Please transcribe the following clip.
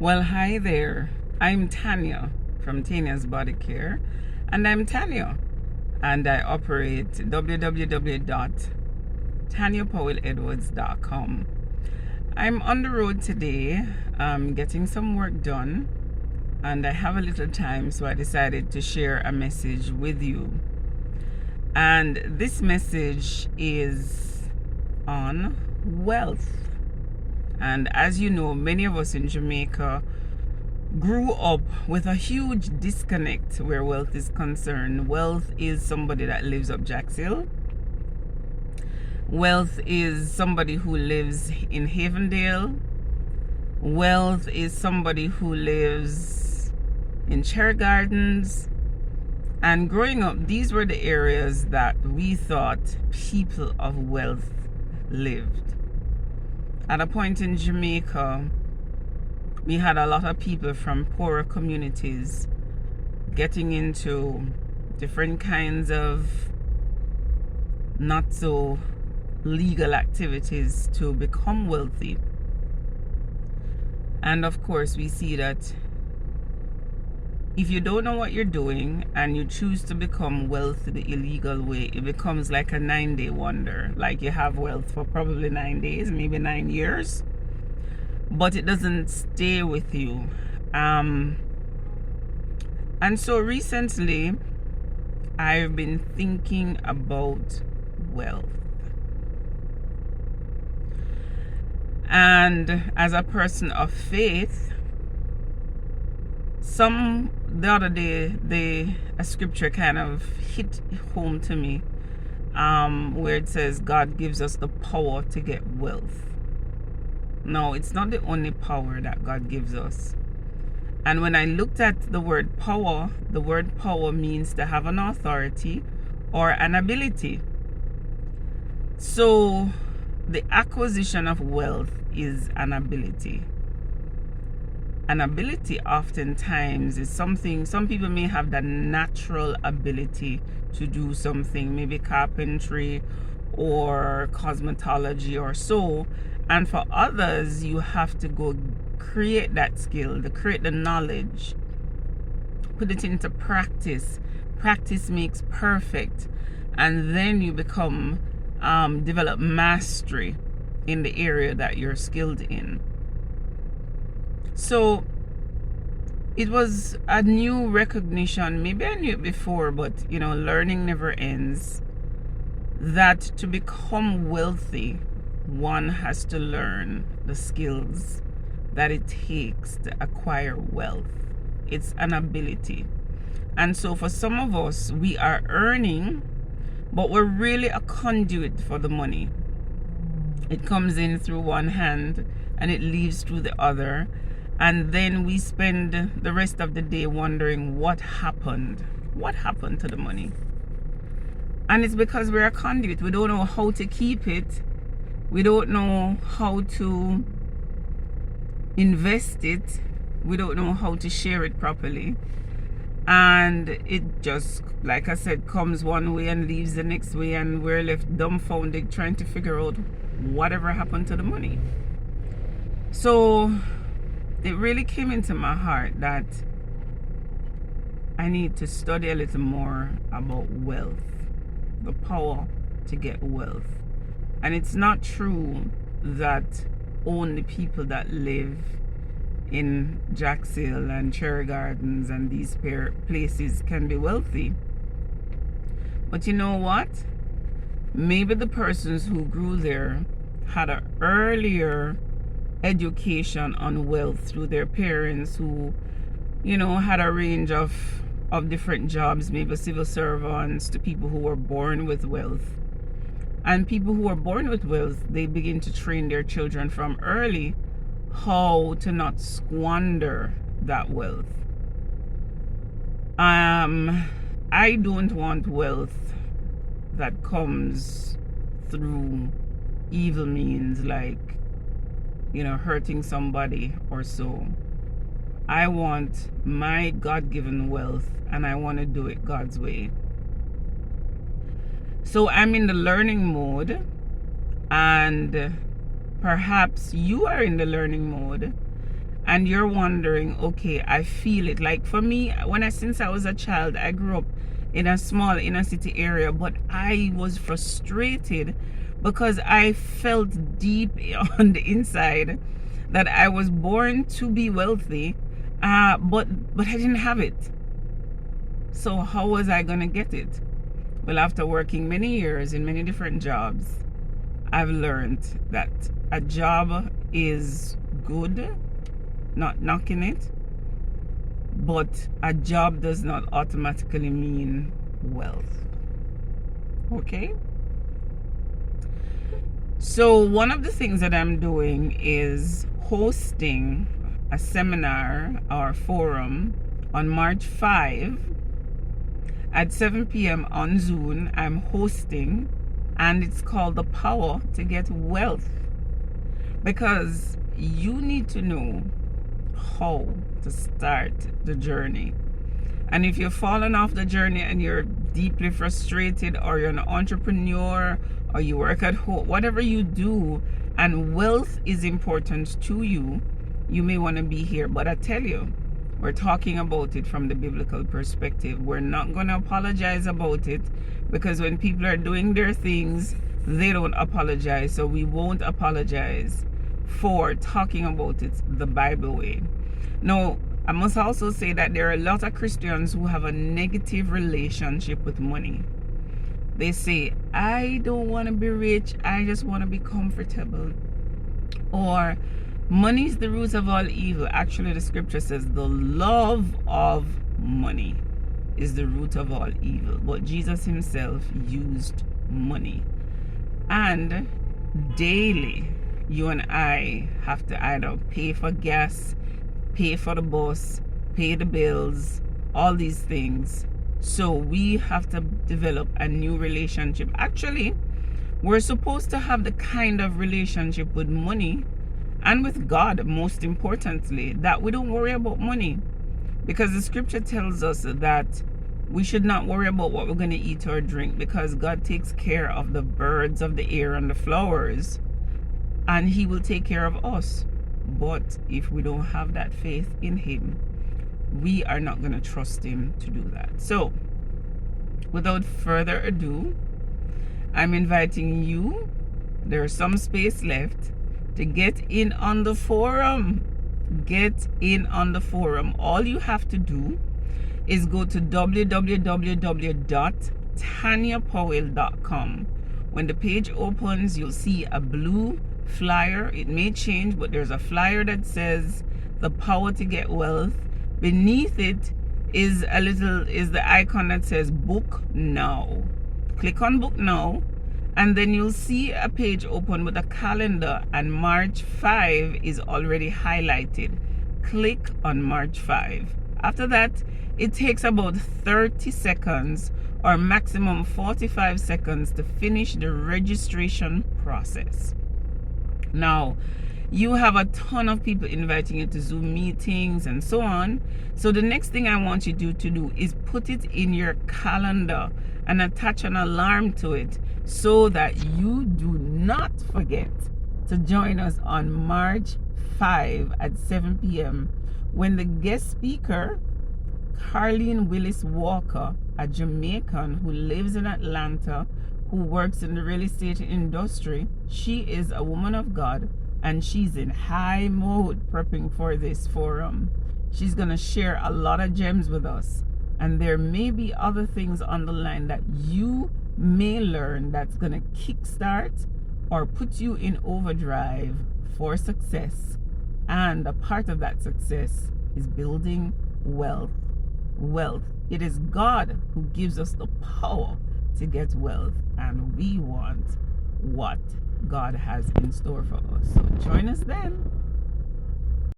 Well, hi there. I'm Tanya from Taynas Body Care, and I'm Tanya, and I operate www.tanyapowelledwards.com. I'm on the road today, getting some work done, and I have a little time, so I decided to share a message with you. And this message is on wealth. And as you know, many of us in Jamaica grew up with a huge disconnect where wealth is concerned. Wealth is somebody that lives up Jack's Hill. Wealth is somebody who lives in Havendale. Wealth is somebody who lives in Cherry Gardens. And growing up, these were the areas that we thought people of wealth lived. At a point in Jamaica, we had a lot of people from poorer communities getting into different kinds of not so legal activities to become wealthy. And of course, we see that if you don't know what you're doing and you choose to become wealthy the illegal way, it becomes like a 9-day wonder. Like you have wealth for probably 9 days, maybe 9 years, but it doesn't stay with you. And so recently, I've been thinking about wealth. And as a person of faith, the other day, a scripture kind of hit home to me, where it says God gives us the power to get wealth. No, it's not the only power that God gives us. And when I looked at the word power means to have an authority or an ability. So the acquisition of wealth is an ability. An ability oftentimes is something, some people may have the natural ability to do something, maybe carpentry or cosmetology or so. And for others, you have to go create that skill, to create the knowledge, put it into practice. Practice makes perfect. And then you become, develop mastery in the area that you're skilled in. So it was a new recognition. Maybe I knew it before, but learning never ends. That to become wealthy, one has to learn the skills that it takes to acquire wealth. It's an ability. And so for some of us, we are earning, but we're really a conduit for the money. It comes in through one hand and it leaves through the other. And then we spend the rest of the day wondering what happened. What happened to the money? And it's because we're a conduit. We don't know how to keep it. We don't know how to invest it. We don't know how to share it properly. And it just, like I said, comes one way and leaves the next way. And we're left dumbfounded trying to figure out whatever happened to the money. So it really came into my heart that I need to study a little more about wealth, the power to get wealth. And it's not true that only people that live in Jack's Hill and Cherry Gardens and these places can be wealthy. But you know what? Maybe the persons who grew there had an earlier education on wealth through their parents who, had a range of different jobs, maybe civil servants, to people who were born with wealth. And people who are born with wealth, they begin to train their children from early how to not squander that wealth. I don't want wealth that comes through evil means, like hurting somebody or so. I want my God-given wealth, and I want to do it God's way. So I'm in the learning mode, and perhaps you are in the learning mode, and you're wondering, okay, I feel it. Like for me, since I was a child, I grew up in a small inner city area, but I was frustrated because I felt deep on the inside that I was born to be wealthy, but I didn't have it. So how was I gonna get it? Well, after working many years in many different jobs, I've learned that a job is good, not knocking it, but a job does not automatically mean wealth. Okay? So one of the things that I'm doing is hosting a seminar or forum on March 5 at 7 p.m. on Zoom. I'm hosting, and it's called The Power to Get Wealth, because you need to know how to start the journey. And if you've fallen off the journey and you're deeply frustrated, or you're an entrepreneur, or you work at home, whatever you do, and wealth is important to you, you may want to be here. But I tell you, we're talking about it from the biblical perspective. We're not going to apologize about it, because when people are doing their things, they don't apologize. So we won't apologize for talking about it the Bible way. Now, I must also say that there are a lot of Christians who have a negative relationship with money. They say, I don't want to be rich, I just want to be comfortable. Or, money is the root of all evil. Actually, the scripture says the love of money is the root of all evil. But Jesus himself used money. And daily, you and I have to either pay for gas, pay for the bus, pay the bills, all these things. So we have to develop a new relationship. Actually, we're supposed to have the kind of relationship with money and with God, most importantly, that we don't worry about money. Because the scripture tells us that we should not worry about what we're going to eat or drink, because God takes care of the birds of the air and the flowers, and he will take care of us. But if we don't have that faith in him, we are not going to trust him to do that. So, without further ado, I'm inviting you, there's some space left, to get in on the forum. Get in on the forum. All you have to do is go to www.tanyapowell.com. When the page opens, you'll see a blue flyer. It may change, but there's a flyer that says The Power to Get Wealth. Beneath it is the icon that says Book Now. Click on Book Now, and then you'll see a page open with a calendar, and March 5 is already highlighted. Click on March 5. After that, it takes about 30 seconds or maximum 45 seconds to finish the registration process. Now, you have a ton of people inviting you to Zoom meetings and so on. So the next thing I want you to do is put it in your calendar and attach an alarm to it, so that you do not forget to join us on March 5 at 7 p.m. when the guest speaker, Carleen Willis Walker, a Jamaican who lives in Atlanta, who works in the real estate industry. She is a woman of God, and she's in high mode prepping for this forum. She's going to share a lot of gems with us, and there may be other things on the line that you may learn that's going to kickstart or put you in overdrive for success. And a part of that success is building wealth. It is God who gives us the power to get wealth, and we want what God has in store for us. So join us then.